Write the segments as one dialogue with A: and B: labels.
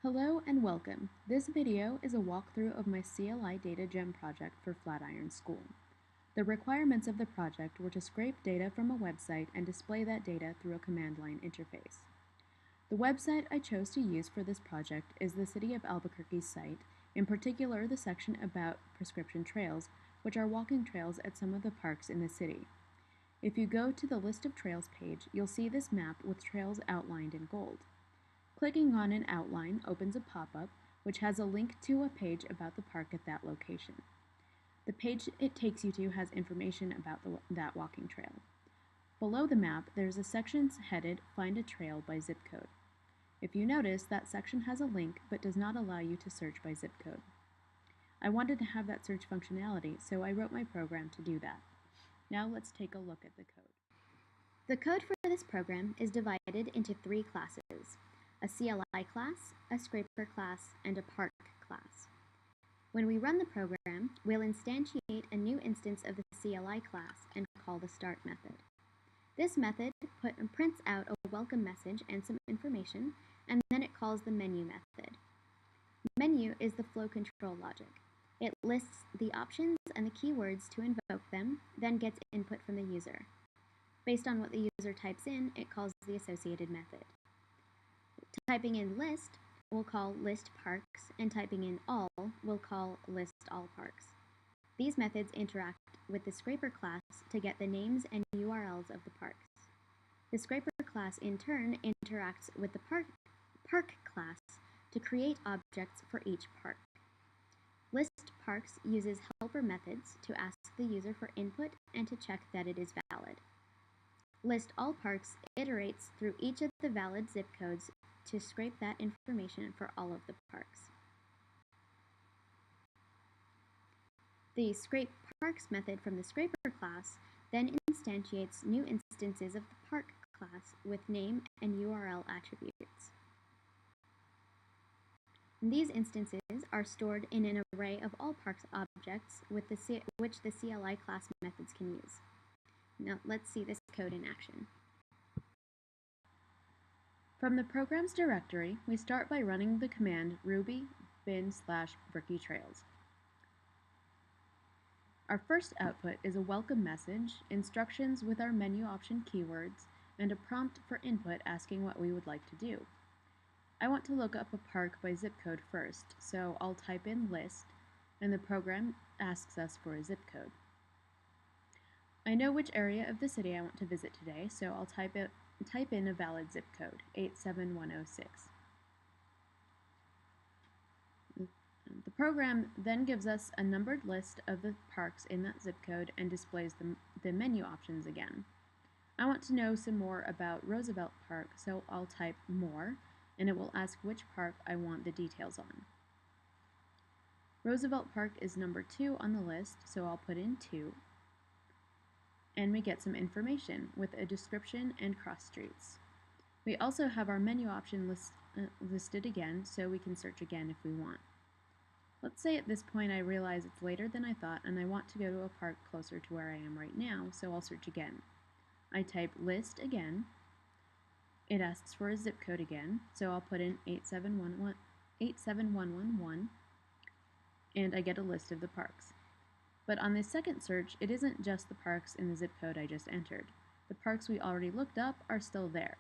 A: Hello and welcome. This video is a walkthrough of my CLI data gem project for Flatiron School. The requirements of the project were to scrape data from a website and display that data through a command line interface. The website I chose to use for this project is the City of Albuquerque's site, in particular the section about prescription trails, which are walking trails at some of the parks in the city. If you go to the List of Trails page, you'll see this map with trails outlined in gold. Clicking on an outline opens a pop-up which has a link to a page about the park at that location. The page it takes you to has information about that walking trail. Below the map, there's a section headed Find a Trail by zip code. If you notice, that section has a link but does not allow you to search by zip code. I wanted to have that search functionality, so I wrote my program to do that. Now let's take a look at the code.
B: The code for this program is divided into three classes: a CLI class, a scraper class, and a park class. When we run the program, we'll instantiate a new instance of the CLI class and call the start method. This method prints out a welcome message and some information, and then it calls the menu method. Menu is the flow control logic. It lists the options and the keywords to invoke them, then gets input from the user. Based on what the user types in, it calls the associated method. Typing in list, we'll call list parks, and typing in all, we'll call list all parks. These methods interact with the scraper class to get the names and URLs of the parks. The scraper class in turn interacts with the park class to create objects for each park. List parks uses helper methods to ask the user for input and to check that it is valid. List all parks iterates through each of the valid zip codes to scrape that information for all of the parks. The scrape parks method from the scraper class then instantiates new instances of the park class with name and URL attributes. These instances are stored in an array of all parks objects which the CLI class methods can use. Now let's see this code in action.
A: From the program's directory, we start by running the command ruby bin/brookietrails. Our first output is a welcome message, instructions with our menu option keywords, and a prompt for input asking what we would like to do. I want to look up a park by zip code first, so I'll type in list, and the program asks us for a zip code. I know which area of the city I want to visit today, so I'll type in a valid zip code, 87106. The program then gives us a numbered list of the parks in that zip code and displays the menu options again. I want to know some more about Roosevelt Park, so I'll type more, and it will ask which park I want the details on. Roosevelt Park is number 2 on the list, so I'll put in 2. And we get some information with a description and cross streets. We also have our menu option listed again, so we can search again if we want. Let's say at this point I realize it's later than I thought and I want to go to a park closer to where I am right now, so I'll search again. I type list again. It asks for a zip code again, so I'll put in 87111, and I get a list of the parks. But on this second search, it isn't just the parks in the zip code I just entered. The parks we already looked up are still there.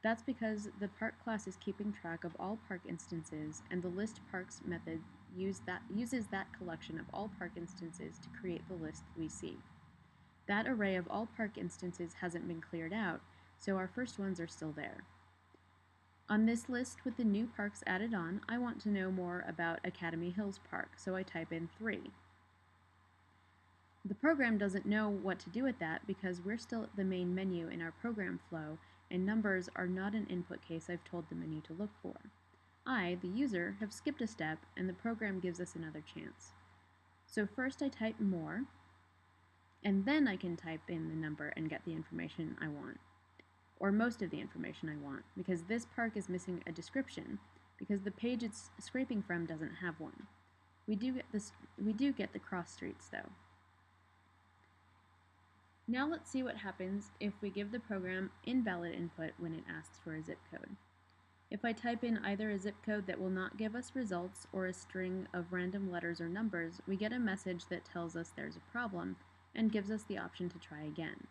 A: That's because the park class is keeping track of all park instances, and the list parks method uses that collection of all park instances to create the list we see. That array of all park instances hasn't been cleared out, so our first ones are still there. On this list with the new parks added on, I want to know more about Academy Hills Park, so I type in 3. The program doesn't know what to do with that because we're still at the main menu in our program flow, and numbers are not an input case I've told the menu to look for. I, the user, have skipped a step, and the program gives us another chance. So first I type more, and then I can type in the number and get the information I want, or most of the information I want, because this park is missing a description, because the page it's scraping from doesn't have one. We do get the cross streets though. Now let's see what happens if we give the program invalid input when it asks for a zip code. If I type in either a zip code that will not give us results or a string of random letters or numbers, we get a message that tells us there's a problem and gives us the option to try again.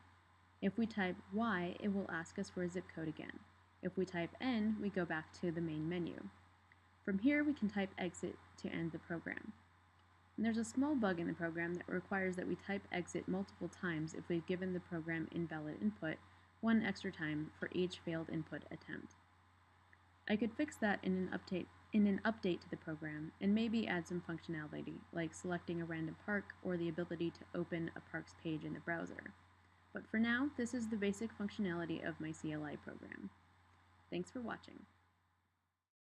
A: If we type Y, it will ask us for a zip code again. If we type N, we go back to the main menu. From here, we can type exit to end the program. And there's a small bug in the program that requires that we type exit multiple times if we've given the program invalid input, one extra time for each failed input attempt. I could fix that in an update to the program and maybe add some functionality, like selecting a random park or the ability to open a parks page in the browser. But for now, this is the basic functionality of my CLI program. Thanks for watching.